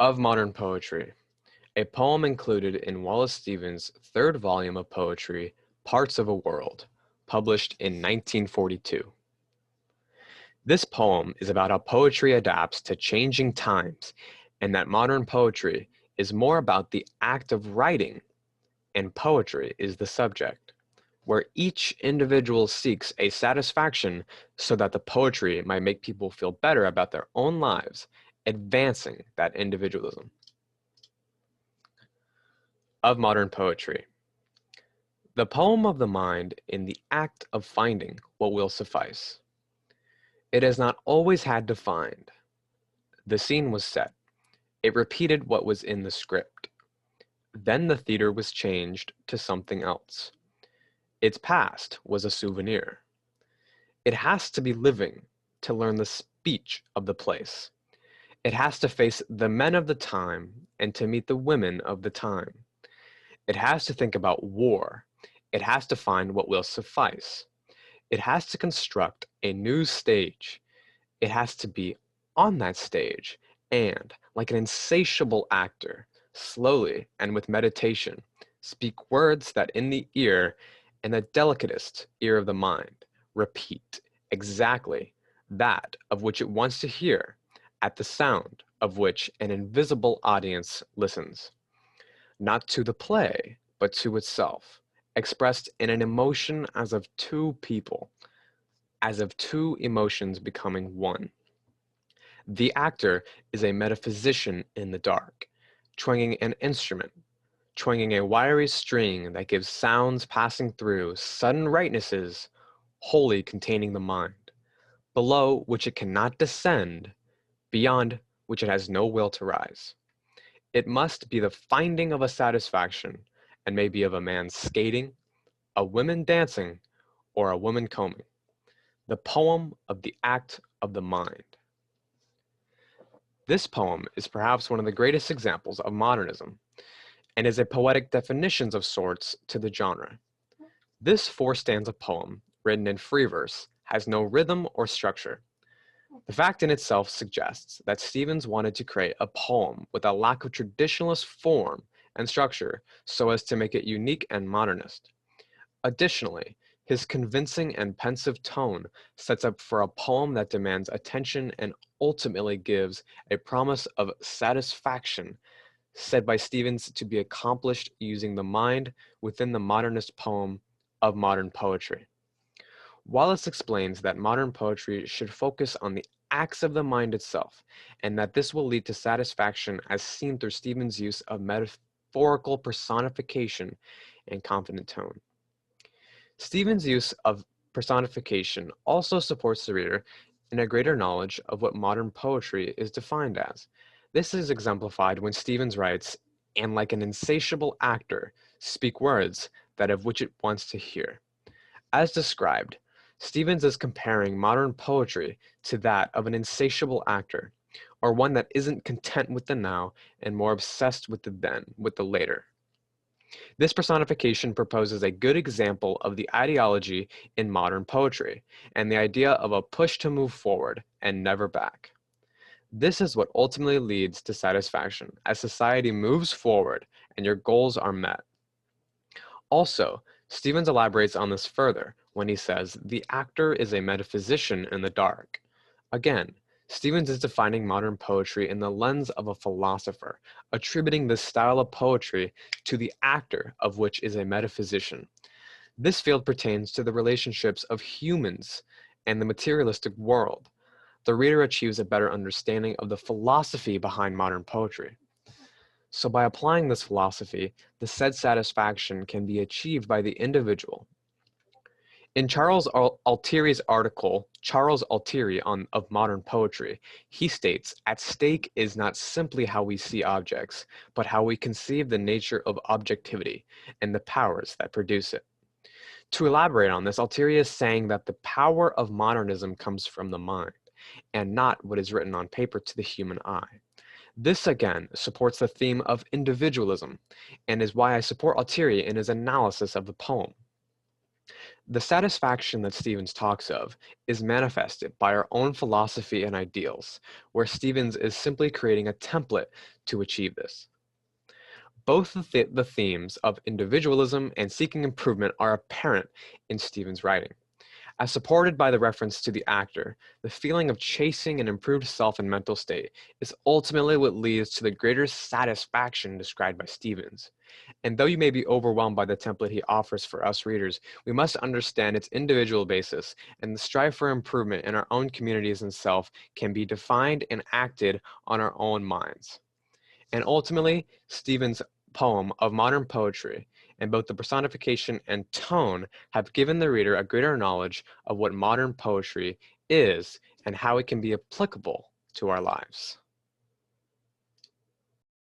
Of Modern Poetry, a poem included in Wallace Stevens' third volume of poetry, Parts of a World, published in 1942. This poem is about how poetry adapts to changing times and that modern poetry is more about the act of writing and poetry is the subject, where each individual seeks a satisfaction so that the poetry might make people feel better about their own lives, advancing that individualism. Of Modern Poetry. The poem of the mind in the act of finding what will suffice. It has not always had to find. The scene was set. It repeated what was in the script. Then the theater was changed to something else. Its past was a souvenir. It has to be living to learn the speech of the place. It has to face the men of the time and to meet the women of the time. It has to think about war. It has to find what will suffice. It has to construct a new stage. It has to be on that stage and, like an insatiable actor, slowly and with meditation, speak words that in the ear, in the delicatest ear of the mind, repeat exactly that of which it wants to hear, at the sound of which an invisible audience listens. Not to the play, but to itself, expressed in an emotion as of two people, as of two emotions becoming one. The actor is a metaphysician in the dark, twanging an instrument, twanging a wiry string that gives sounds passing through sudden rightnesses, wholly containing the mind, below which it cannot descend, beyond which it has no will to rise. It must be the finding of a satisfaction, and may be of a man skating, a woman dancing, or a woman combing. The poem of the act of the mind. This poem is perhaps one of the greatest examples of modernism, and is a poetic definition of sorts to the genre. This four-stanza poem, written in free verse, has no rhythm or structure. The fact in itself suggests that Stevens wanted to create a poem with a lack of traditionalist form and structure so as to make it unique and modernist. Additionally, his convincing and pensive tone sets up for a poem that demands attention and ultimately gives a promise of satisfaction, said by Stevens to be accomplished using the mind within the modernist poem of modern poetry. Wallace explains that modern poetry should focus on the acts of the mind itself, and that this will lead to satisfaction as seen through Stevens' use of metaphorical personification and confident tone. Stevens' use of personification also supports the reader in a greater knowledge of what modern poetry is defined as. This is exemplified when Stevens writes, "And like an insatiable actor, speak words that of which it wants to hear." As described, Stevens is comparing modern poetry to that of an insatiable actor, or one that isn't content with the now and more obsessed with the then, with the later. This personification proposes a good example of the ideology in modern poetry, and the idea of a push to move forward and never back. This is what ultimately leads to satisfaction as society moves forward and your goals are met. Also, Stevens elaborates on this further when he says, the actor is a metaphysician in the dark. Again, Stevens is defining modern poetry in the lens of a philosopher, attributing this style of poetry to the actor, of which is a metaphysician. This field pertains to the relationships of humans and the materialistic world. The reader achieves a better understanding of the philosophy behind modern poetry. So by applying this philosophy, the said satisfaction can be achieved by the individual. In Charles Altieri's article, Charles Altieri of Modern Poetry, he states, at stake is not simply how we see objects, but how we conceive the nature of objectivity and the powers that produce it. To elaborate on this, Altieri is saying that the power of modernism comes from the mind, and not what is written on paper to the human eye. This again supports the theme of individualism, and is why I support Altieri in his analysis of the poem. The satisfaction that Stevens talks of is manifested by our own philosophy and ideals, where Stevens is simply creating a template to achieve this. Both the themes of individualism and seeking improvement are apparent in Stevens' writing. As supported by the reference to the actor, the feeling of chasing an improved self and mental state is ultimately what leads to the greater satisfaction described by Stevens. And though you may be overwhelmed by the template he offers for us readers, we must understand its individual basis, and the strive for improvement in our own communities and self can be defined and acted on our own minds. And ultimately, Stevens' poem of modern poetry, and both the personification and tone, have given the reader a greater knowledge of what modern poetry is and how it can be applicable to our lives.